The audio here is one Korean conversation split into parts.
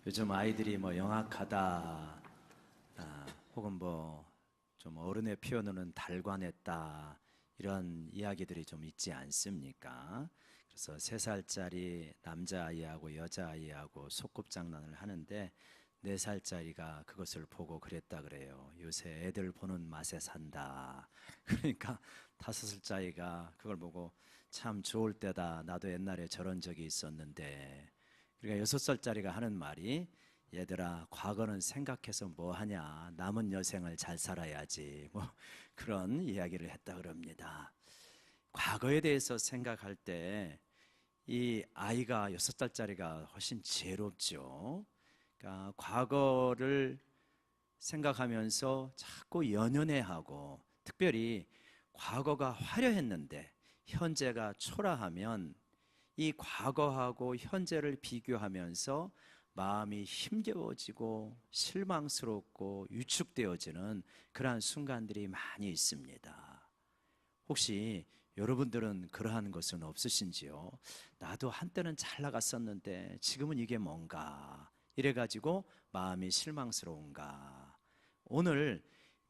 요즘 아이들이 뭐 영악하다, 혹은 뭐 좀 어른의 표현으로는 달관했다, 이런 이야기들이 좀 있지 않습니까? 그래서 3살짜리 남자아이하고 여자아이하고 소꿉장난을 하는데 4살짜리가 그것을 보고 그랬다 그래요. 요새 애들 보는 맛에 산다. 그러니까 5살짜리가 그걸 보고 참 좋을 때다. 나도 옛날에 저런 적이 있었는데. 그러니까 6살짜리가 하는 말이, 얘들아, 과거는 생각해서 뭐 하냐, 남은 여생을 잘 살아야지, 뭐 그런 이야기를 했다 그럽니다. 과거에 대해서 생각할 때 이 아이가 6살짜리가 훨씬 지혜롭죠. 그러니까 과거를 생각하면서 자꾸 연연해하고, 특별히 과거가 화려했는데 현재가 초라하면 이 과거하고 현재를 비교하면서 마음이 힘겨워지고 실망스럽고 위축되어지는 그러한 순간들이 많이 있습니다. 혹시 여러분들은 그러한 것은 없으신지요? 나도 한때는 잘 나갔었는데 지금은 이게 뭔가 이래가지고 마음이 실망스러운가? 오늘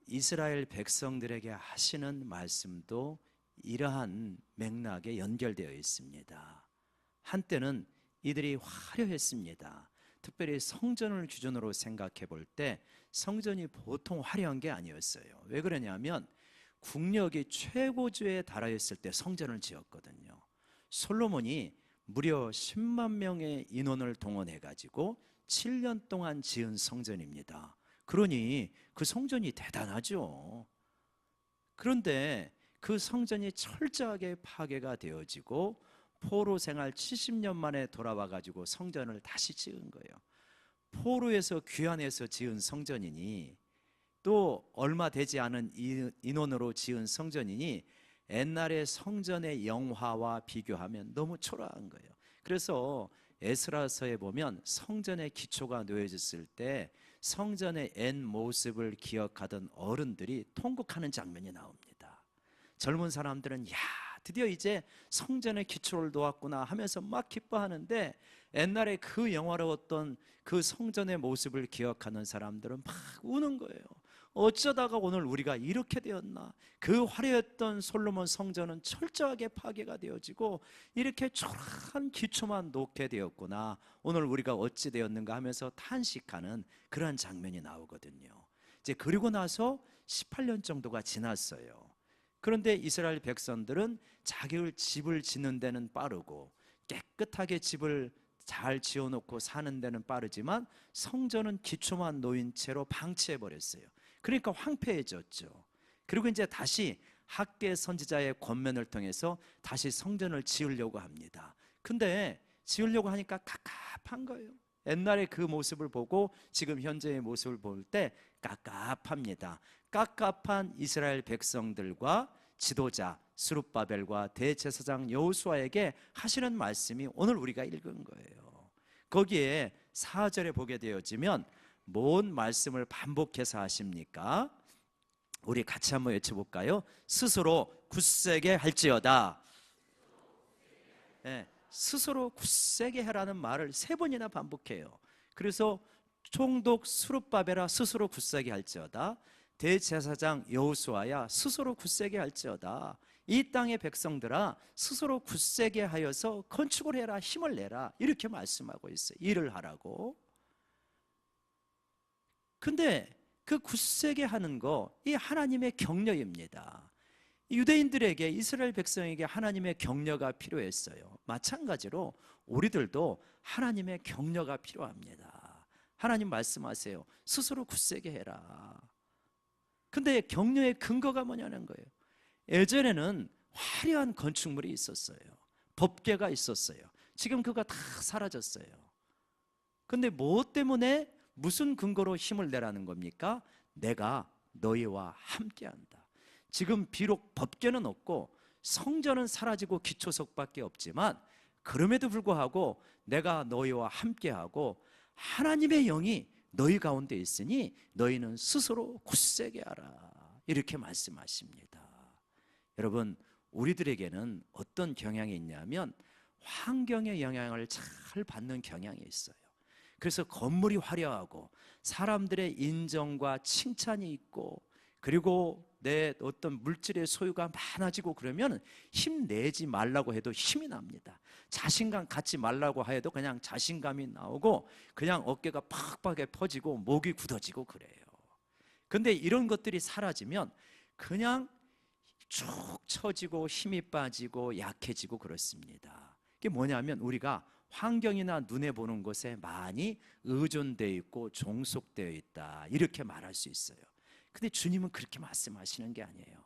이스라엘 백성들에게 하시는 말씀도 이러한 맥락에 연결되어 있습니다. 한때는 이들이 화려했습니다. 특별히 성전을 기준으로 생각해 볼 때 성전이 보통 화려한 게 아니었어요. 왜 그러냐면 국력이 최고조에 달하였을 때 성전을 지었거든요. 솔로몬이 무려 10만 명의 인원을 동원해 가지고 7년 동안 지은 성전입니다. 그러니 그 성전이 대단하죠. 그런데 그 성전이 철저하게 파괴가 되어지고 포로 생활 70년 만에 돌아와 가지고 성전을 다시 지은 거예요. 포로에서 귀환해서 지은 성전이니, 또 얼마 되지 않은 인원으로 지은 성전이니 옛날의 성전의 영화와 비교하면 너무 초라한 거예요. 그래서 에스라서에 보면 성전의 기초가 놓여졌을 때 성전의 옛 모습을 기억하던 어른들이 통곡하는 장면이 나옵니다. 젊은 사람들은 야, 드디어 이제 성전의 기초를 놓았구나 하면서 막 기뻐하는데, 옛날에 그 영화로웠던 그 성전의 모습을 기억하는 사람들은 막 우는 거예요. 어쩌다가 오늘 우리가 이렇게 되었나? 그 화려했던 솔로몬 성전은 철저하게 파괴가 되어지고 이렇게 초라한 기초만 놓게 되었구나. 오늘 우리가 어찌 되었는가 하면서 탄식하는 그러한 장면이 나오거든요. 이제 그리고 나서 18년 정도가 지났어요. 그런데 이스라엘 백성들은 자기의 집을 짓는 데는 빠르고 깨끗하게 집을 잘 지어놓고 사는 데는 빠르지만 성전은 기초만 놓인 채로 방치해버렸어요. 그러니까 황폐해졌죠. 그리고 이제 다시 학개 선지자의 권면을 통해서 다시 성전을 지으려고 합니다. 근데 지으려고 하니까 갑갑한 거예요. 옛날에 그 모습을 보고 지금 현재의 모습을 볼 때 깝깝합니다. 깝깝한 이스라엘 백성들과 지도자 스룹바벨과 대제사장 여호수아에게 하시는 말씀이 오늘 우리가 읽은 거예요. 거기에 4절에 보게 되어지면 뭔 말씀을 반복해서 하십니까? 우리 같이 한번 외쳐볼까요? 스스로 굳세게 할지어다. 네, 스스로 굳세게 해라는 말을 3번이나 반복해요. 그래서 총독 스룹바벨아 스스로 굳세게 할지어다. 대제사장 여호수아야 스스로 굳세게 할지어다. 이 땅의 백성들아 스스로 굳세게 하여서 건축을 해라, 힘을 내라, 이렇게 말씀하고 있어요. 일을 하라고. 근데 그 굳세게 하는 거, 이 하나님의 격려입니다. 유대인들에게, 이스라엘 백성에게 하나님의 격려가 필요했어요. 마찬가지로 우리들도 하나님의 격려가 필요합니다. 하나님 말씀하세요. 스스로 굳세게 해라. 근데 격려의 근거가 뭐냐는 거예요. 예전에는 화려한 건축물이 있었어요. 법궤가 있었어요. 지금 그거 다 사라졌어요. 근데 무엇 때문에, 무슨 근거로 힘을 내라는 겁니까? 내가 너희와 함께한다. 지금 비록 법궤는 없고 성전은 사라지고 기초석밖에 없지만 그럼에도 불구하고 내가 너희와 함께하고 하나님의 영이 너희 가운데 있으니 너희는 스스로 굳세게 하라, 이렇게 말씀하십니다. 여러분, 우리들에게는 어떤 경향이 있냐면 환경의 영향을 잘 받는 경향이 있어요. 그래서 건물이 화려하고 사람들의 인정과 칭찬이 있고, 그리고 내 어떤 물질의 소유가 많아지고 그러면 힘내지 말라고 해도 힘이 납니다. 자신감 갖지 말라고 해도 그냥 자신감이 나오고 그냥 어깨가 팍팍하게 퍼지고 목이 굳어지고 그래요. 근데 이런 것들이 사라지면 그냥 쭉 처지고 힘이 빠지고 약해지고 그렇습니다. 이게 뭐냐면 우리가 환경이나 눈에 보는 것에 많이 의존되어 있고 종속되어 있다, 이렇게 말할 수 있어요. 근데 주님은 그렇게 말씀하시는 게 아니에요.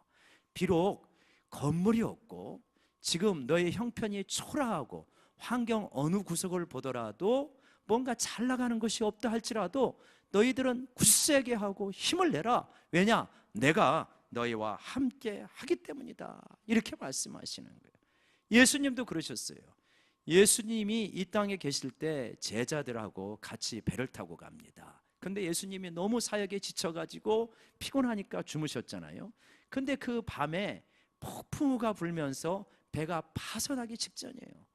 비록 건물이 없고 지금 너의 형편이 초라하고 환경 어느 구석을 보더라도 뭔가 잘 나가는 것이 없다 할지라도 너희들은 굳세게 하고 힘을 내라. 왜냐? 내가 너희와 함께 하기 때문이다, 이렇게 말씀하시는 거예요. 예수님도 그러셨어요. 예수님이 이 땅에 계실 때 제자들하고 같이 배를 타고 갑니다. 근데 예수님이 너무 사역에 지쳐가지고 피곤하니까 주무셨잖아요. 근데 그 밤에 폭풍우가 불면서 배가 파손하기 직전이에요.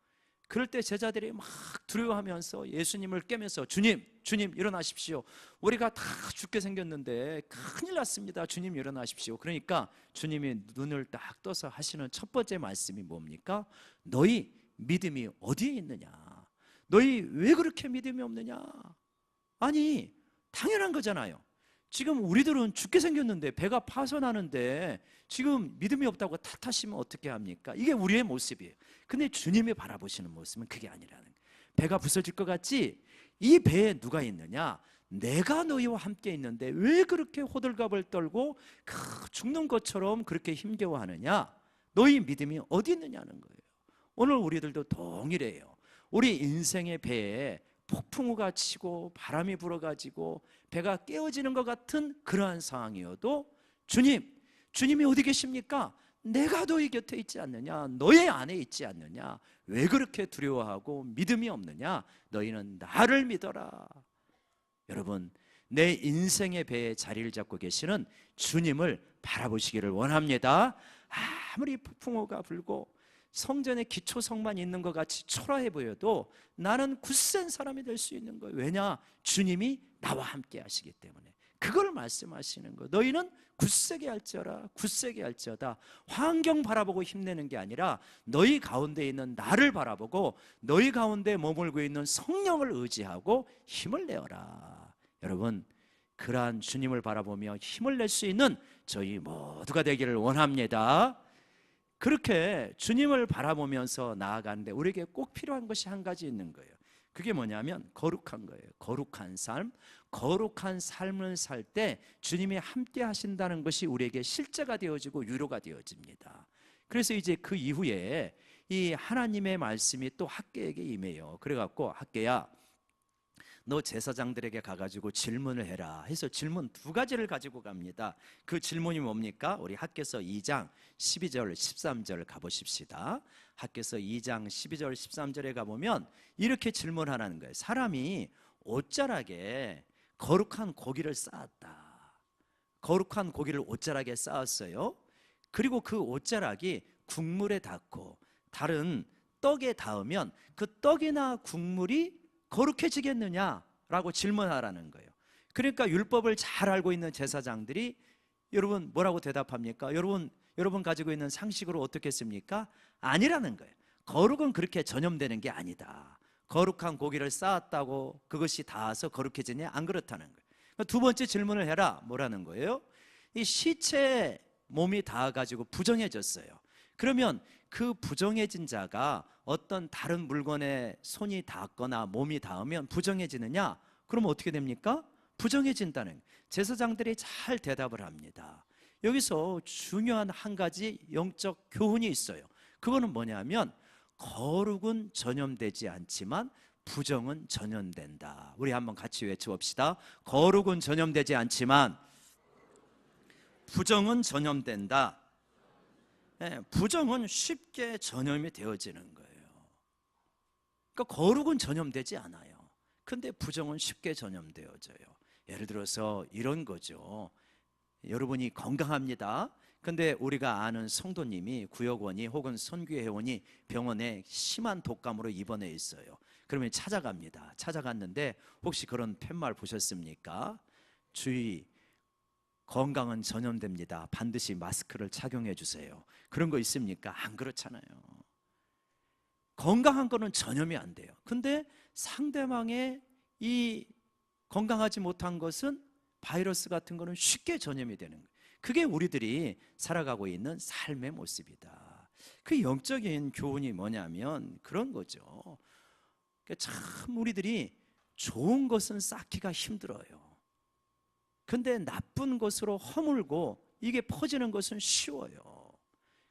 그럴 때 제자들이 막 두려워하면서 예수님을 깨면서 주님 일어나십시오. 우리가 다 죽게 생겼는데 큰일 났습니다. 주님 일어나십시오. 그러니까 주님이 눈을 딱 떠서 하시는 첫 번째 말씀이 뭡니까? 너희 믿음이 어디에 있느냐? 너희 왜 그렇게 믿음이 없느냐? 아니, 당연한 거잖아요. 지금 우리들은 죽게 생겼는데 배가 파손하는데 지금 믿음이 없다고 탓하시면 어떻게 합니까? 이게 우리의 모습이에요. 근데 주님이 바라보시는 모습은 그게 아니라는 거예요. 배가 부서질 것 같지? 이 배에 누가 있느냐? 내가 너희와 함께 있는데 왜 그렇게 호들갑을 떨고 죽는 것처럼 그렇게 힘겨워하느냐? 너희 믿음이 어디 있느냐는 거예요. 오늘 우리들도 동일해요. 우리 인생의 배에 폭풍우가 치고 바람이 불어가지고 배가 깨어지는 것 같은 그러한 상황이어도 주님이 어디 계십니까? 내가 너희 곁에 있지 않느냐? 너의 안에 있지 않느냐? 왜 그렇게 두려워하고 믿음이 없느냐? 너희는 나를 믿어라. 여러분, 내 인생의 배에 자리를 잡고 계시는 주님을 바라보시기를 원합니다. 아무리 폭풍우가 불고 성전에 기초성만 있는 것 같이 초라해 보여도 나는 굳센 사람이 될 수 있는 거예요. 왜냐? 주님이 나와 함께 하시기 때문에. 그걸 말씀하시는 거예요. 너희는 굳세게 할지어라, 굳세게 할지어다. 환경 바라보고 힘내는 게 아니라 너희 가운데 있는 나를 바라보고 너희 가운데 머물고 있는 성령을 의지하고 힘을 내어라. 여러분, 그러한 주님을 바라보며 힘을 낼 수 있는 저희 모두가 되기를 원합니다. 그렇게 주님을 바라보면서 나아가는데 우리에게 꼭 필요한 것이 한 가지 있는 거예요. 그게 뭐냐면 거룩한 거예요. 거룩한 삶. 거룩한 삶을 살 때 주님이 함께 하신다는 것이 우리에게 실제가 되어지고 유로가 되어집니다. 그래서 이제 그 이후에 이 하나님의 말씀이 또 학개에게 임해요. 그래갖고 학개야, 너 제사장들에게 가가지고 질문을 해라 해서 질문 두 가지를 가지고 갑니다. 그 질문이 뭡니까? 우리 학개서 2장 12절 13절 가보십시다. 학개서 2장 12절 13절에 가보면 이렇게 질문하라는 거예요. 사람이 옷자락에 거룩한 고기를 쌓았다. 거룩한 고기를 옷자락에 쌓았어요. 그리고 그 옷자락이 국물에 닿고 다른 떡에 닿으면 그 떡이나 국물이 거룩해지겠느냐라고 질문하라는 거예요. 그러니까 율법을 잘 알고 있는 제사장들이 여러분 뭐라고 대답합니까? 여러분 가지고 있는 상식으로 어떻게 했습니까? 아니라는 거예요. 거룩은 그렇게 전염되는 게 아니다. 거룩한 고기를 쌓았다고 그것이 닿아서 거룩해지냐? 안 그렇다는 거예요. 두 번째 질문을 해라. 뭐라는 거예요? 이 시체에 몸이 닿아가지고 부정해졌어요. 그러면 그 부정해진 자가 어떤 다른 물건에 손이 닿거나 몸이 닿으면 부정해지느냐? 그러면 어떻게 됩니까? 부정해진다는 거예요. 제사장들이 잘 대답을 합니다. 여기서 중요한 한 가지 영적 교훈이 있어요. 그거는 뭐냐면 거룩은 전염되지 않지만 부정은 전염된다. 우리 한번 같이 외쳐봅시다. 거룩은 전염되지 않지만 부정은 전염된다. 부정은 쉽게 전염이 되어지는 거예요. 그러니까 거룩은 전염되지 않아요. 근데 부정은 쉽게 전염되어져요. 예를 들어서 이런 거죠. 여러분이 건강합니다. 근데 우리가 아는 성도님이 구역원이 혹은 선교회원이 병원에 심한 독감으로 입원해 있어요. 그러면 찾아갑니다. 찾아갔는데 혹시 그런 팻말 보셨습니까? 주의, 건강은 전염됩니다. 반드시 마스크를 착용해 주세요. 그런 거 있습니까? 안 그렇잖아요. 건강한 거는 전염이 안 돼요. 근데 상대방의 이 건강하지 못한 것은, 바이러스 같은 거는 쉽게 전염이 되는 거예요. 그게 우리들이 살아가고 있는 삶의 모습이다. 그 영적인 교훈이 뭐냐면 그런 거죠. 참 우리들이 좋은 것은 쌓기가 힘들어요. 근데 나쁜 것으로 허물고 이게 퍼지는 것은 쉬워요.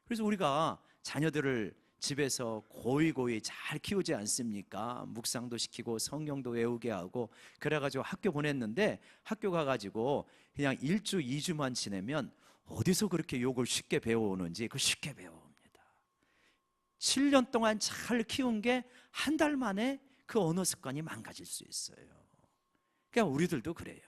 그래서 우리가 자녀들을 집에서 고이고이 잘 키우지 않습니까? 묵상도 시키고 성경도 외우게 하고 그래가지고 학교 보냈는데, 학교 가가지고 그냥 1주 2주만 지내면 어디서 그렇게 욕을 쉽게 배워오는지 그 쉽게 배워옵니다. 7년 동안 잘 키운 게 한 달 만에 그 언어 습관이 망가질 수 있어요. 그러니까 우리들도 그래요.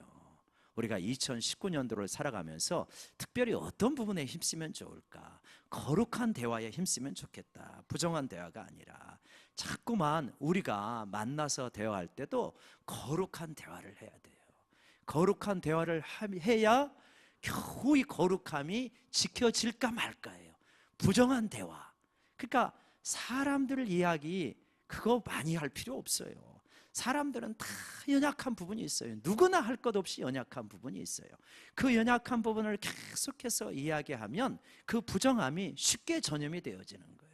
우리가 2019년도를 살아가면서 특별히 어떤 부분에 힘쓰면 좋을까? 거룩한 대화에 힘쓰면 좋겠다. 부정한 대화가 아니라 자꾸만 우리가 만나서 대화할 때도 거룩한 대화를 해야 돼요. 거룩한 대화를 해야 겨우 이 거룩함이 지켜질까 말까예요. 부정한 대화, 그러니까 사람들 이야기 그거 많이 할 필요 없어요. 사람들은 다 연약한 부분이 있어요. 누구나 할 것 없이 연약한 부분이 있어요. 그 연약한 부분을 계속해서 이야기하면 그 부정함이 쉽게 전염이 되어지는 거예요.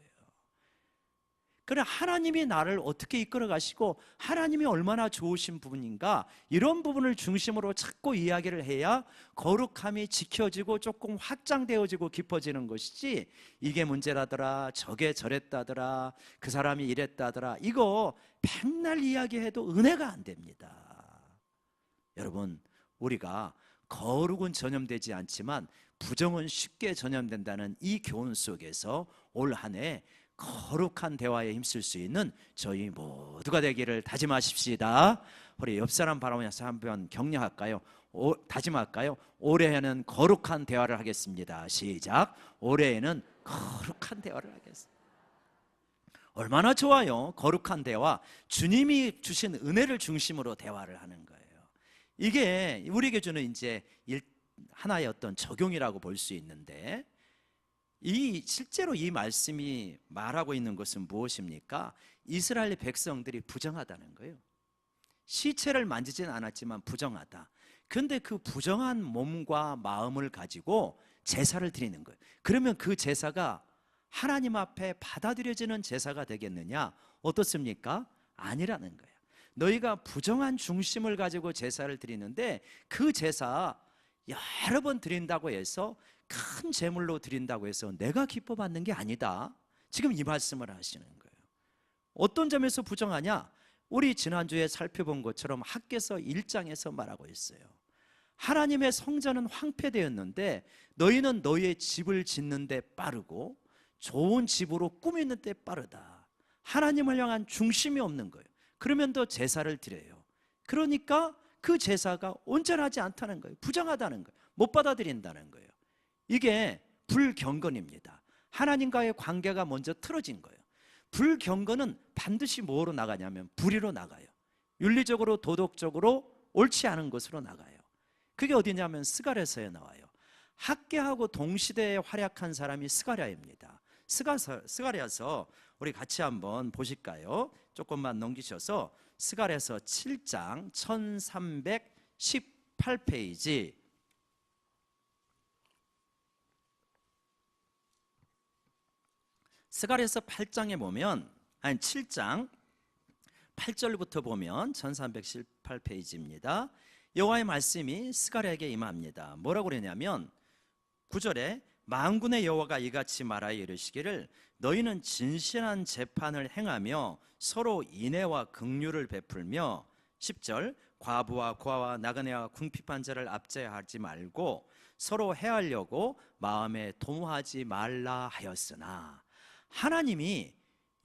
그래, 하나님이 나를 어떻게 이끌어 가시고 하나님이 얼마나 좋으신 부분인가, 이런 부분을 중심으로 자꾸 이야기를 해야 거룩함이 지켜지고 조금 확장되어지고 깊어지는 것이지, 이게 문제라더라, 저게 저랬다더라, 그 사람이 이랬다더라, 이거 백날 이야기해도 은혜가 안 됩니다. 여러분, 우리가 거룩은 전염되지 않지만 부정은 쉽게 전염된다는 이 교훈 속에서 올 한 해 거룩한 대화에 힘쓸 수 있는 저희 모두가 되기를 다짐하십시다. 우리 옆 사람 바라보면서 한번 격려할까요? 다짐할까요? 올해에는 거룩한 대화를 하겠습니다. 시작. 올해에는 거룩한 대화를 하겠습니다. 얼마나 좋아요. 거룩한 대화, 주님이 주신 은혜를 중심으로 대화를 하는 거예요. 이게 우리에게 주는 이제 하나의 어떤 적용이라고 볼 수 있는데, 실제로 이 말씀이 말하고 있는 것은 무엇입니까? 이스라엘 백성들이 부정하다는 거예요. 시체를 만지진 않았지만 부정하다. 그런데 그 부정한 몸과 마음을 가지고 제사를 드리는 거예요. 그러면 그 제사가 하나님 앞에 받아들여지는 제사가 되겠느냐? 어떻습니까? 아니라는 거예요. 너희가 부정한 중심을 가지고 제사를 드리는데, 그 제사 여러 번 드린다고 해서, 큰 제물로 드린다고 해서 내가 기뻐 받는 게 아니다. 지금 이 말씀을 하시는 거예요. 어떤 점에서 부정하냐? 우리 지난주에 살펴본 것처럼 학개서 1장에서 말하고 있어요. 하나님의 성전은 황폐되었는데 너희는 너희의 집을 짓는 데 빠르고 좋은 집으로 꾸미는 데 빠르다. 하나님을 향한 중심이 없는 거예요. 그러면 더 제사를 드려요. 그러니까 그 제사가 온전하지 않다는 거예요. 부정하다는 거예요. 못 받아들인다는 거예요. 이게 불경건입니다. 하나님과의 관계가 먼저 틀어진 거예요. 불경건은 반드시 뭐로 나가냐면 불의로 나가요. 윤리적으로 도덕적으로 옳지 않은 것으로 나가요. 그게 어디냐면 스가랴서에 나와요. 학개하고 동시대에 활약한 사람이 스가랴입니다. 스가랴서 우리 같이 한번 보실까요? 조금만 넘기셔서 스가랴서 7장 1318페이지. 스가랴서 8장에 보면, 7장 8절부터 보면 1318페이지입니다. 여호와의 말씀이 스가랴에게 임합니다. 뭐라고 그러냐면 9절에 만군의 여호와가 이같이 말하여 이르시기를 너희는 진실한 재판을 행하며 서로 인애와 긍휼을 베풀며 10절 과부와 고아와 나그네와 궁핍한 자를 압제하지 말고 서로 해하려고 마음에 도모하지 말라 하였으나, 하나님이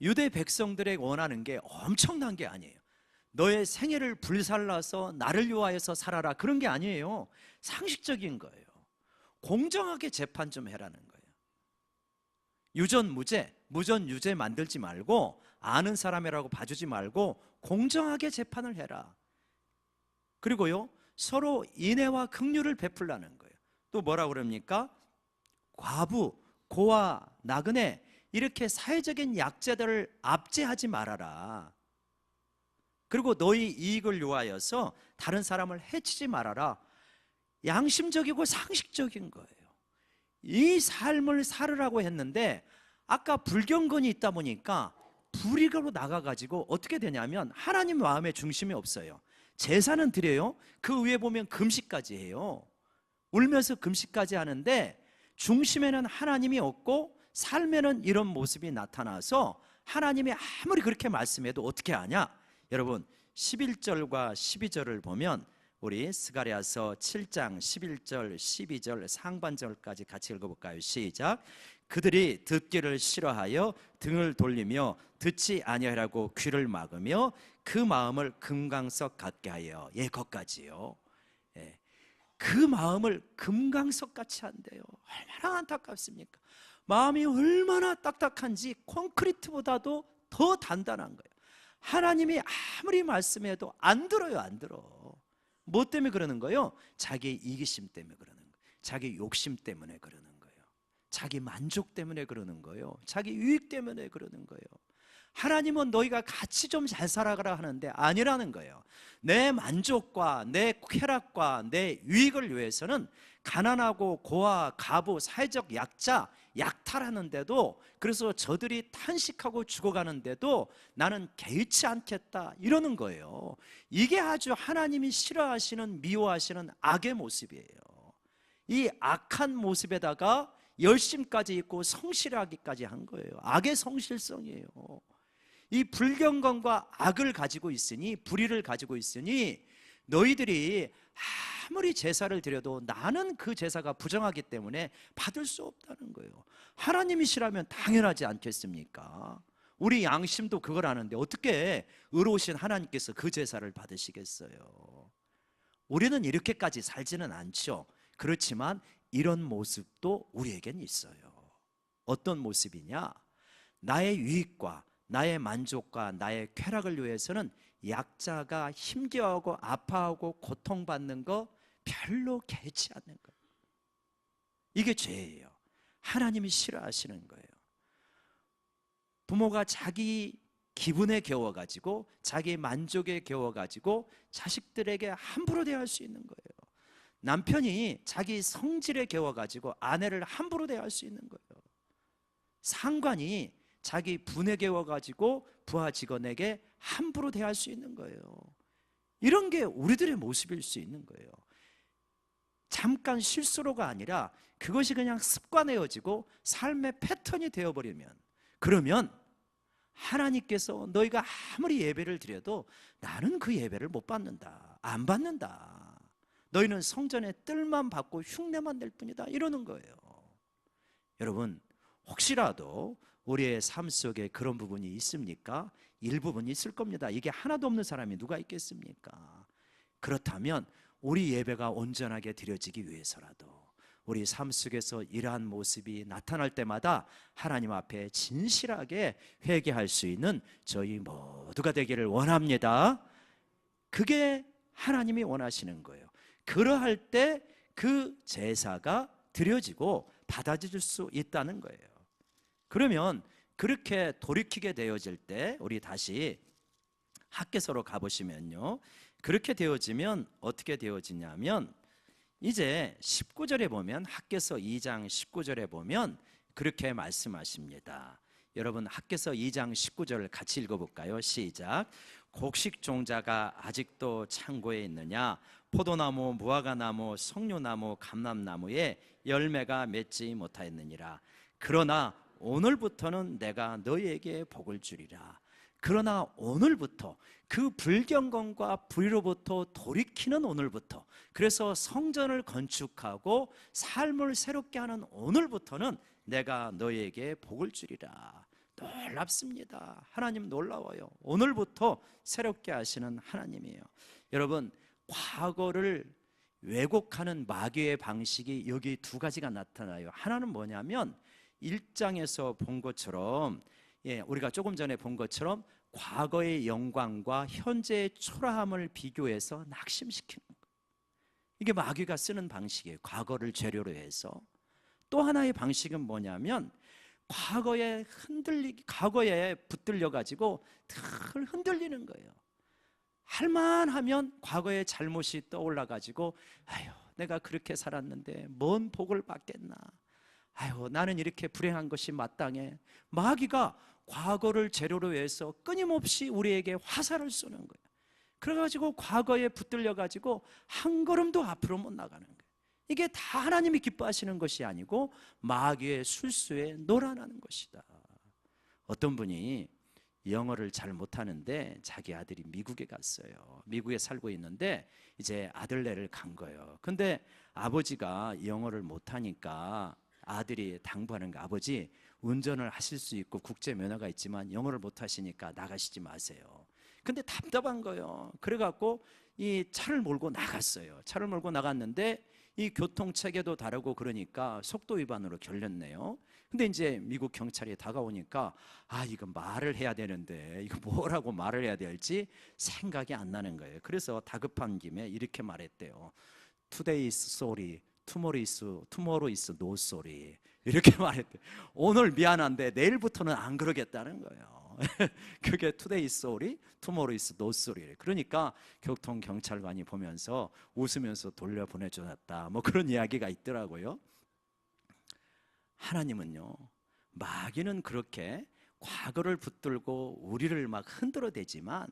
유대 백성들에게 원하는 게 엄청난 게 아니에요. 너의 생애를 불살라서 나를 위하여서 살아라, 그런 게 아니에요. 상식적인 거예요. 공정하게 재판 좀 해라는 거예요. 유전 무죄, 무전 유죄 만들지 말고, 아는 사람이라고 봐주지 말고 공정하게 재판을 해라. 그리고요, 서로 인애와 긍휼을 베풀라는 거예요. 또 뭐라 그럽니까? 과부, 고아, 나그네 이렇게 사회적인 약자들을 압제하지 말아라. 그리고 너희 이익을 위하여서 다른 사람을 해치지 말아라. 양심적이고 상식적인 거예요. 이 삶을 살으라고 했는데 아까 불경건이 있다 보니까 불의로 나가가지고 어떻게 되냐면 하나님 마음의 중심이 없어요. 제사는 드려요. 그 위에 보면 금식까지 해요. 울면서 금식까지 하는데 중심에는 하나님이 없고 삶에는 이런 모습이 나타나서 하나님이 아무리 그렇게 말씀해도 어떻게 하냐? 여러분 11절과 12절을 보면 우리 스가랴서 7장 11절 12절 상반절까지 같이 읽어볼까요? 시작. 그들이 듣기를 싫어하여 등을 돌리며 듣지 아니하라고 귀를 막으며 그 마음을 금강석 같게 하여, 예, 거기까지요. 예. 그 마음을 금강석 같이 한대요. 얼마나 안타깝습니까? 마음이 얼마나 딱딱한지 콘크리트보다도 더 단단한 거예요. 하나님이 아무리 말씀해도 안 들어요. 안 들어. 뭐 때문에 그러는 거예요? 자기 이기심 때문에 그러는 거예요. 자기 욕심 때문에 그러는 거예요. 자기 만족 때문에 그러는 거예요. 자기 유익 때문에 그러는 거예요. 하나님은 너희가 같이 좀 잘 살아가라 하는데 아니라는 거예요. 내 만족과 내 쾌락과 내 유익을 위해서는 가난하고 고아, 가부, 사회적 약자 약탈하는데도, 그래서 저들이 탄식하고 죽어가는데도 나는 개의치 않겠다 이러는 거예요. 이게 아주 하나님이 싫어하시는, 미워하시는 악의 모습이에요. 이 악한 모습에다가 열심까지 있고 성실하기까지 한 거예요. 악의 성실성이에요. 이 불경건과 악을 가지고 있으니, 불의를 가지고 있으니 너희들이 아무리 제사를 드려도 나는 그 제사가 부정하기 때문에 받을 수 없다는 거예요. 하나님이시라면 당연하지 않겠습니까? 우리 양심도 그걸 아는데 어떻게 의로우신 하나님께서 그 제사를 받으시겠어요? 우리는 이렇게까지 살지는 않죠. 그렇지만 이런 모습도 우리에겐 있어요. 어떤 모습이냐? 나의 유익과 나의 만족과 나의 쾌락을 위해서는 약자가 힘겨워하고 아파하고 고통받는 거 별로 개의치 않는 거예요. 이게 죄예요. 하나님이 싫어하시는 거예요. 부모가 자기 기분에 겨워가지고 자기 만족에 겨워가지고 자식들에게 함부로 대할 수 있는 거예요. 남편이 자기 성질에 겨워가지고 아내를 함부로 대할 수 있는 거예요. 상관이 자기 분에 겨워가지고 부하 직원에게 함부로 대할 수 있는 거예요. 이런 게 우리들의 모습일 수 있는 거예요. 잠깐 실수로가 아니라 그것이 그냥 습관해지고 삶의 패턴이 되어버리면, 그러면 하나님께서 너희가 아무리 예배를 드려도 나는 그 예배를 못 받는다, 안 받는다, 너희는 성전에 뜰만 받고 흉내만 낼 뿐이다 이러는 거예요. 여러분, 혹시라도 우리의 삶 속에 그런 부분이 있습니까? 일부분 있을 겁니다. 이게 하나도 없는 사람이 누가 있겠습니까? 그렇다면 우리 예배가 온전하게 드려지기 위해서라도 우리 삶 속에서 이러한 모습이 나타날 때마다 하나님 앞에 진실하게 회개할 수 있는 저희 모두가 되기를 원합니다. 그게 하나님이 원하시는 거예요. 그러할 때 그 제사가 드려지고 받아질 수 있다는 거예요. 그러면 그렇게 돌이키게 되어질 때 우리 다시 학개서로 가보시면요, 그렇게 되어지면 어떻게 되어지냐면 이제 19절에 보면, 학개서 2장 19절에 보면 그렇게 말씀하십니다. 여러분 학개서 2장 19절 같이 읽어볼까요? 시작. 곡식 종자가 아직도 창고에 있느냐? 포도나무, 무화과나무, 석류나무, 감람나무에 열매가 맺지 못하였느니라. 그러나 오늘부터는 내가 너희에게 복을 주리라. 그러나 오늘부터, 그 불경건과 불의로부터 돌이키는 오늘부터, 그래서 성전을 건축하고 삶을 새롭게 하는 오늘부터는 내가 너희에게 복을 주리라. 놀랍습니다. 하나님 놀라워요. 오늘부터 새롭게 하시는 하나님이에요. 여러분, 과거를 왜곡하는 마귀의 방식이 여기 두 가지가 나타나요. 하나는 뭐냐면 1장에서 본 것처럼, 우리가 조금 전에 본 것처럼 과거의 영광과 현재의 초라함을 비교해서 낙심시키는 거예요. 이게 마귀가 쓰는 방식이에요. 과거를 재료로 해서. 또 하나의 방식은 뭐냐면 과거에 붙들려 가지고 늘 흔들리는 거예요. 할만하면 과거의 잘못이 떠올라 가지고 아유, 내가 그렇게 살았는데 뭔 복을 받겠나. 아유, 나는 이렇게 불행한 것이 마땅해. 마귀가 과거를 재료로 해서 끊임없이 우리에게 화살을 쏘는 거예요. 그래가지고 과거에 붙들려 가지고 한 걸음도 앞으로 못 나가는 거예요. 이게 다 하나님이 기뻐하시는 것이 아니고 마귀의 술수에 놀아나는 것이다. 어떤 분이 영어를 잘 못하는데 자기 아들이 미국에 갔어요. 미국에 살고 있는데 이제 아들네를 간 거예요. 근데 아버지가 영어를 못하니까 아들이 당부하는 거, 아버지 운전을 하실 수 있고 국제 면허가 있지만 영어를 못하시니까 나가시지 마세요. 근데 답답한 거예요. 그래갖고 이 차를 몰고 나갔어요. 차를 몰고 나갔는데 이 교통 체계도 다르고 그러니까 속도 위반으로 걸렸네요. 근데 이제 미국 경찰이 다가오니까 아, 이거 말을 해야 되는데 이거 뭐라고 말을 해야 될지 생각이 안 나는 거예요. 그래서 다급한 김에 이렇게 말했대요. Today is sorry, tomorrow is no sorry. 이렇게 말했대요. 오늘 미안한데 내일부터는 안 그러겠다는 거예요. 그게 today is sorry, tomorrow is no sorry. 그러니까 교통 경찰관이 보면서 웃으면서 돌려보내줬다. 뭐 그런 이야기가 있더라고요. 하나님은요, 마귀는 그렇게 과거를 붙들고 우리를 막 흔들어대지만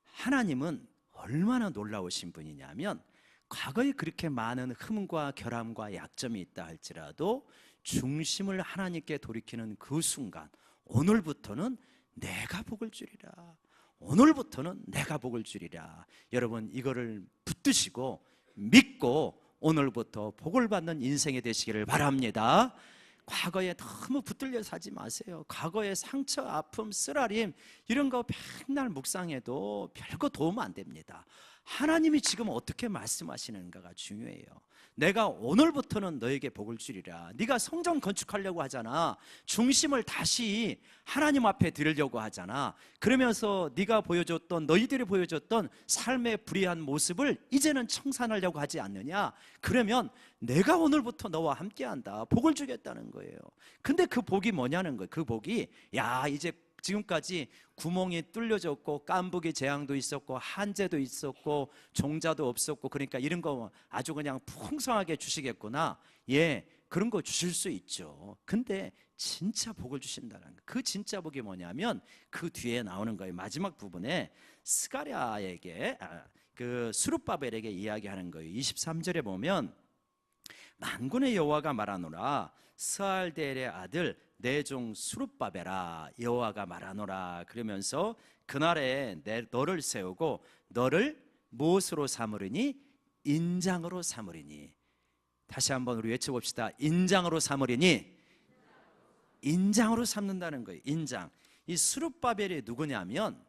하나님은 얼마나 놀라우신 분이냐면 과거에 그렇게 많은 흠과 결함과 약점이 있다 할지라도 중심을 하나님께 돌이키는 그 순간, 오늘부터는 내가 복을 주리라, 오늘부터는 내가 복을 주리라. 여러분 이거를 붙드시고 믿고 오늘부터 복을 받는 인생이 되시기를 바랍니다. 과거에 너무 붙들려 사지 마세요. 과거의 상처, 아픔, 쓰라림 이런 거 맨날 묵상해도 별거 도움 안 됩니다. 하나님이 지금 어떻게 말씀하시는가가 중요해요. 내가 오늘부터는 너에게 복을 주리라. 네가 성전 건축하려고 하잖아. 중심을 다시 하나님 앞에 드리려고 하잖아. 그러면서 네가 보여줬던, 너희들이 보여줬던 삶의 불의한 모습을 이제는 청산하려고 하지 않느냐? 그러면 내가 오늘부터 너와 함께한다. 복을 주겠다는 거예요. 근데 그 복이 뭐냐는 거예요. 그 복이 야, 이제 지금까지 구멍이 뚫려졌고 깐부기 재앙도 있었고 한재도 있었고 종자도 없었고 그러니까 이런 거 아주 그냥 풍성하게 주시겠구나. 예, 그런 거 주실 수 있죠. 근데 진짜 복을 주신다는 거. 그 진짜 복이 뭐냐면 그 뒤에 나오는 거예요. 마지막 부분에 스가랴에게 그 스룹바벨에게 이야기하는 거예요. 23절에 보면 만군의 여호와가 말하노라, 스알델의 아들 내 종 스룹바벨아, 여호와가 말하노라. 그러면서 그날에 너를 세우고 너를 무엇으로 삼으리니? 인장으로 삼으리니. 다시 한번 우리 외쳐봅시다. 인장으로 삼으리니. 인장으로 삼는다는 거예요. 인장. 이 스룹바벨이 누구냐면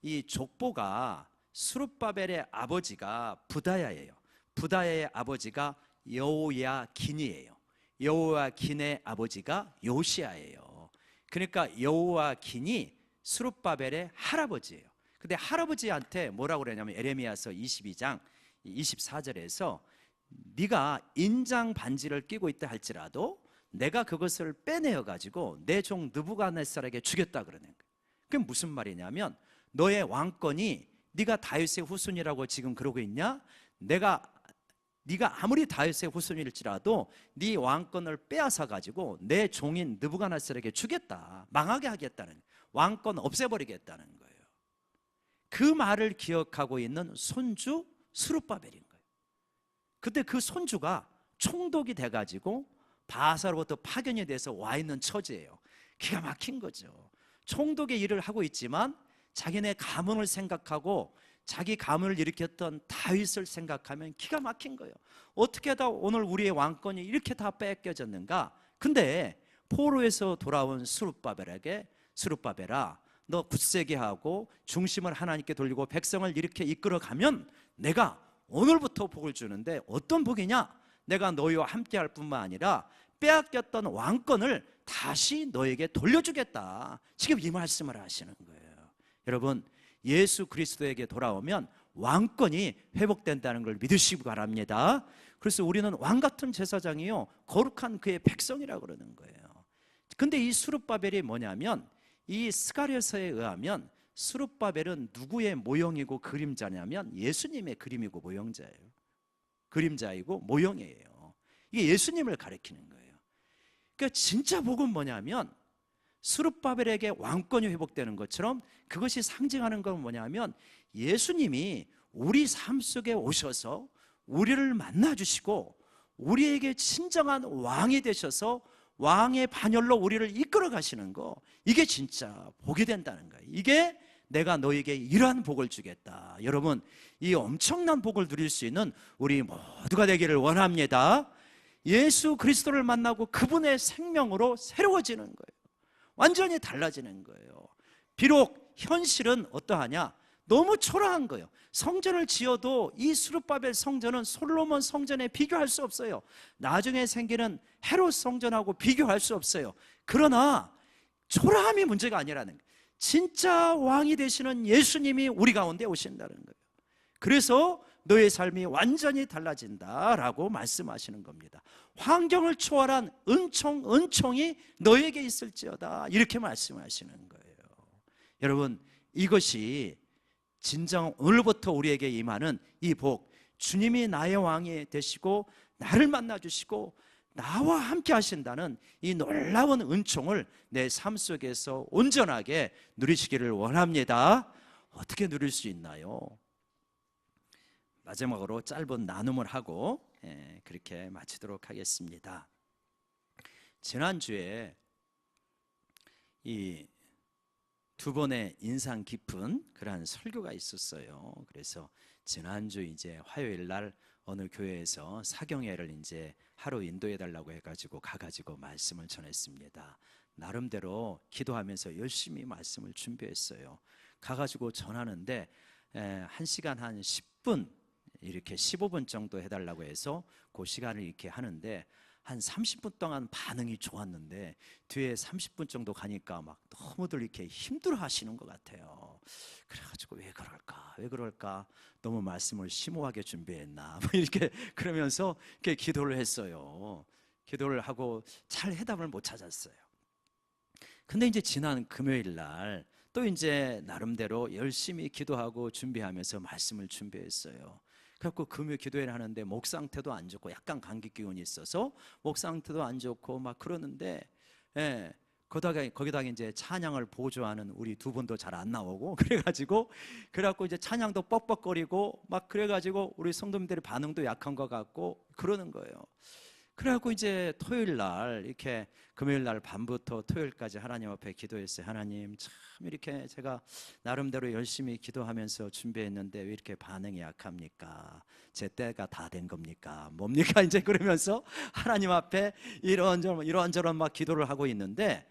이 족보가 스룹바벨의 아버지가 부다야예요. 부다야의 아버지가 여호야긴이에요. 여호야긴의 아버지가 요시야예요. 그러니까 여호야긴이 스룹바벨의 할아버지예요. 근데 할아버지한테 뭐라고 그러냐면 에레미야서 22장 24절에서 네가 인장 반지를 끼고 있다 할지라도 내가 그것을 빼내어 가지고 내 종 느부갓네살에게 주겠다 그러는 거예요. 그게 무슨 말이냐면 너의 왕권이 네가 다윗의 후손이라고 지금 그러고 있냐? 네가 아무리 다윗의 후손일지라도 네 왕권을 빼앗아 가지고 내 종인 느부갓네살에게 주겠다. 망하게 하겠다는, 왕권 없애버리겠다는 거예요. 그 말을 기억하고 있는 손주 스룹바벨인 거예요. 그때 그 손주가 총독이 돼가지고 바사로부터 파견이 돼서 와 있는 처지예요. 기가 막힌 거죠. 총독의 일을 하고 있지만 자기네 가문을 생각하고 자기 가문을 일으켰던 다윗을 생각하면 기가 막힌 거예요. 어떻게 하다 오늘 우리의 왕권이 이렇게 다 뺏겨졌는가? 근데 포로에서 돌아온 스룹바벨에게 스룹바벨아, 너 굳세게 하고 중심을 하나님께 돌리고 백성을 이렇게 이끌어가면 내가 오늘부터 복을 주는데 어떤 복이냐? 내가 너희와 함께할 뿐만 아니라 빼앗겼던 왕권을 다시 너에게 돌려주겠다. 지금 이 말씀을 하시는 거예요. 여러분, 예수 그리스도에게 돌아오면 왕권이 회복된다는 걸 믿으시기 바랍니다. 그래서 우리는 왕 같은 제사장이요, 거룩한 그의 백성이라고 그러는 거예요. 근데 이 스룹바벨이 뭐냐면, 이 스가랴서에 의하면 스룹바벨은 누구의 모형이고 그림자냐면 예수님의 그림이고 모형자예요. 그림자이고 모형이에요. 이게 예수님을 가리키는 거예요. 그러니까 진짜 복은 뭐냐면, 스룹바벨에게 왕권이 회복되는 것처럼 그것이 상징하는 건 뭐냐면, 예수님이 우리 삶 속에 오셔서 우리를 만나주시고 우리에게 진정한 왕이 되셔서 왕의 반열로 우리를 이끌어 가시는 거, 이게 진짜 복이 된다는 거예요. 이게 내가 너에게 이러한 복을 주겠다. 여러분, 이 엄청난 복을 누릴 수 있는 우리 모두가 되기를 원합니다. 예수 그리스도를 만나고 그분의 생명으로 새로워지는 거예요. 완전히 달라지는 거예요. 비록 현실은 어떠하냐? 너무 초라한 거예요. 성전을 지어도 이 스룹바벨 성전은 솔로몬 성전에 비교할 수 없어요. 나중에 생기는 헤롯 성전하고 비교할 수 없어요. 그러나 초라함이 문제가 아니라는 거예요. 진짜 왕이 되시는 예수님이 우리 가운데 오신다는 거예요. 그래서 너의 삶이 완전히 달라진다라고 말씀하시는 겁니다. 환경을 초월한 은총이 너에게 있을지어다, 이렇게 말씀하시는 거예요. 여러분, 이것이 진정 오늘부터 우리에게 임하는 이 복, 주님이 나의 왕이 되시고 나를 만나주시고 나와 함께 하신다는 이 놀라운 은총을 내 삶 속에서 온전하게 누리시기를 원합니다. 어떻게 누릴 수 있나요? 마지막으로 짧은 나눔을 하고 그렇게 마치도록 하겠습니다. 지난주에 이 두 번의 인상 깊은 그러한 설교가 있었어요. 그래서 지난주 이제 화요일 날 어느 교회에서 사경회를 이제 하루 인도해 달라고 해가지고 가가지고 말씀을 전했습니다. 나름대로 기도하면서 열심히 말씀을 준비했어요. 가가지고 전하는데 1시간 한 10분 이렇게 15분 정도 해달라고 해서 그 시간을 이렇게 하는데 한 30분 동안 반응이 좋았는데 뒤에 30분 정도 가니까 막 너무들 이렇게 힘들어 하시는 것 같아요. 그래가지고 왜 그럴까? 너무 말씀을 심오하게 준비했나? 이렇게 그러면서 이렇게 기도를 했어요. 기도를 하고 잘 해답을 못 찾았어요. 근데 이제 지난 금요일 날 또 이제 나름대로 열심히 기도하고 준비하면서 말씀을 준비했어요. 그래갖고 금요 기도회를 하는데 목 상태도 안 좋고 약간 감기 기운이 있어서 목 상태도 안 좋고 막 그러는데, 거기다가 이제 찬양을 보조하는 우리 두 분도 잘 안 나오고 그래갖고 이제 찬양도 뻑뻑거리고 막 그래가지고 우리 성도님들의 반응도 약한 것 같고 그러는 거예요. 그래갖고 이제 토요일 날 이렇게 금요일 날 밤부터 토요일까지 하나님 앞에 기도했어요. 하나님, 참 이렇게 제가 나름대로 열심히 기도하면서 준비했는데 왜 이렇게 반응이 약합니까? 제 때가 다 된 겁니까? 뭡니까? 이제 그러면서 하나님 앞에 이런저런 막 기도를 하고 있는데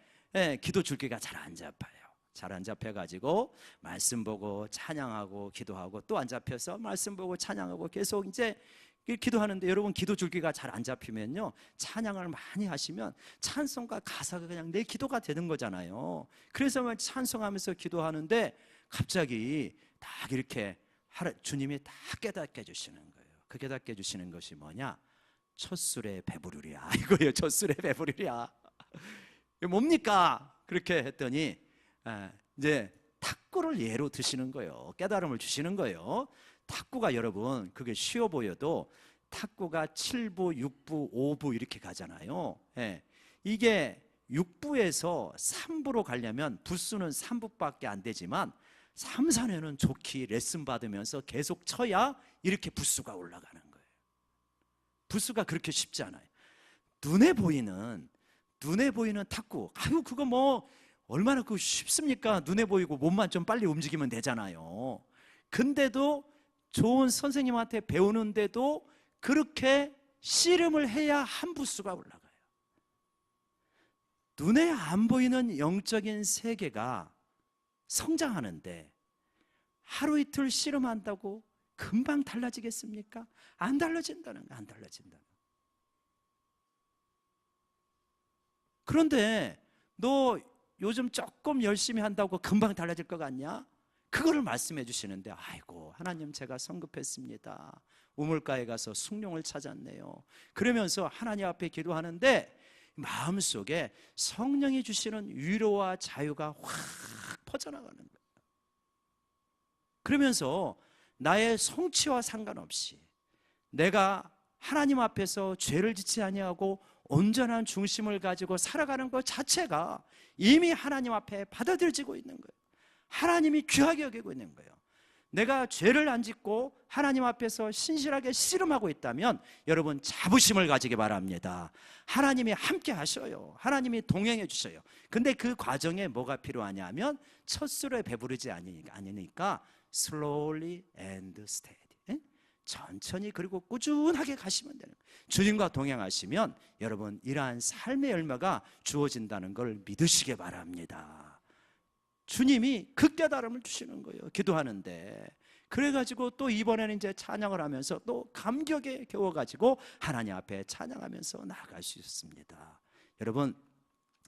기도 줄기가 잘 안 잡아요. 잘 안 잡혀가지고 말씀 보고 찬양하고 기도하고 또 안 잡혀서 말씀 보고 찬양하고 계속 이제 기도하는데, 여러분 기도 줄기가 잘 안 잡히면요, 찬양을 많이 하시면 찬송과 가사가 그냥 내 기도가 되는 거잖아요. 그래서 찬송하면서 기도하는데 갑자기 딱 이렇게 주님이 딱 깨닫게 해주시는 거예요. 그 깨닫게 해주시는 것이 뭐냐? 첫 술에 배부르랴 이거예요. 첫 술에 배부르랴. 뭡니까? 그렇게 했더니 이제 탁구를 예로 드시는 거예요. 깨달음을 주시는 거예요. 탁구가 여러분 그게 쉬워 보여도 탁구가 7부, 6부, 5부 이렇게 가잖아요. 이게 6부에서 3부로 가려면 부수는 3부밖에 안 되지만 3, 4년은 좋게 레슨 받으면서 계속 쳐야 이렇게 부수가 올라가는 거예요. 부수가 그렇게 쉽지 않아요. 눈에 보이는 탁구, 그거 뭐 얼마나 그거 쉽습니까? 눈에 보이고 몸만 좀 빨리 움직이면 되잖아요. 근데도 좋은 선생님한테 배우는데도 그렇게 씨름을 해야 한 부수가 올라가요. 눈에 안 보이는 영적인 세계가 성장하는데 하루 이틀 씨름한다고 금방 달라지겠습니까? 안 달라진다는 거야. 안 달라진다는 거야. 그런데 너 요즘 조금 열심히 한다고 금방 달라질 것 같냐? 그거를 말씀해 주시는데, 아이고 하나님 제가 성급했습니다. 우물가에 가서 숭늉을 찾았네요. 그러면서 하나님 앞에 기도하는데 마음속에 성령이 주시는 위로와 자유가 확 퍼져나가는 거예요. 그러면서 나의 성취와 상관없이 내가 하나님 앞에서 죄를 짓지 아니하고 온전한 중심을 가지고 살아가는 것 자체가 이미 하나님 앞에 받아들여지고 있는 거예요. 하나님이 귀하게 여기고 있는 거예요. 내가 죄를 안 짓고 하나님 앞에서 신실하게 씨름하고 있다면 여러분 자부심을 가지기 바랍니다. 하나님이 함께 하셔요. 하나님이 동행해 주셔요. 근데 그 과정에 뭐가 필요하냐면 첫술에 배부르지 않으니까 slowly and steady, 천천히 그리고 꾸준하게 가시면 되는 거예요. 주님과 동행하시면 여러분 이러한 삶의 열매가 주어진다는 걸 믿으시기 바랍니다. 주님이 그 깨달음을 주시는 거예요. 기도하는데. 그래가지고 또 이번에는 이제 찬양을 하면서 또 감격에 겨워가지고 하나님 앞에 찬양하면서 나아갈 수 있습니다. 여러분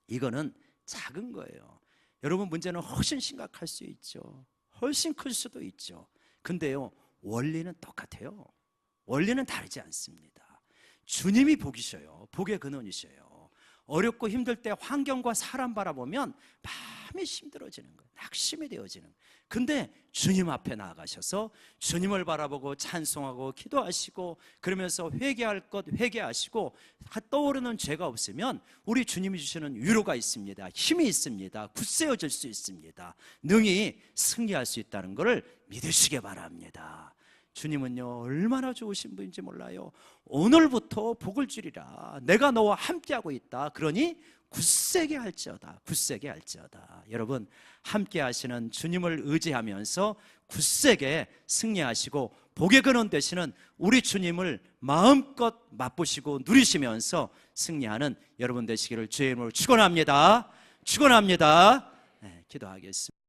이거는 작은 거예요. 여러분 문제는 훨씬 심각할 수 있죠. 훨씬 클 수도 있죠. 근데요 원리는 똑같아요. 원리는 다르지 않습니다. 주님이 복이셔요. 복의 근원이셔요. 어렵고 힘들 때 환경과 사람 바라보면 마음이 힘들어지는 거예요. 낙심이 되어지는 거예요. 근데 주님 앞에 나아가셔서 주님을 바라보고 찬송하고 기도하시고 그러면서 회개할 것 회개하시고 떠오르는 죄가 없으면 우리 주님이 주시는 위로가 있습니다. 힘이 있습니다. 굳세어질 수 있습니다. 능히 승리할 수 있다는 것을 믿으시기 바랍니다. 주님은요 얼마나 좋으신 분인지 몰라요. 오늘부터 복을 주리라. 내가 너와 함께하고 있다. 그러니 굳세게 할지어다. 굳세게 할지어다. 여러분 함께 하시는 주님을 의지하면서 굳세게 승리하시고 복의 근원 되시는 우리 주님을 마음껏 맛보시고 누리시면서 승리하는 여러분 되시기를 주의 이름으로 축원합니다. 축원합니다. 기도하겠습니다.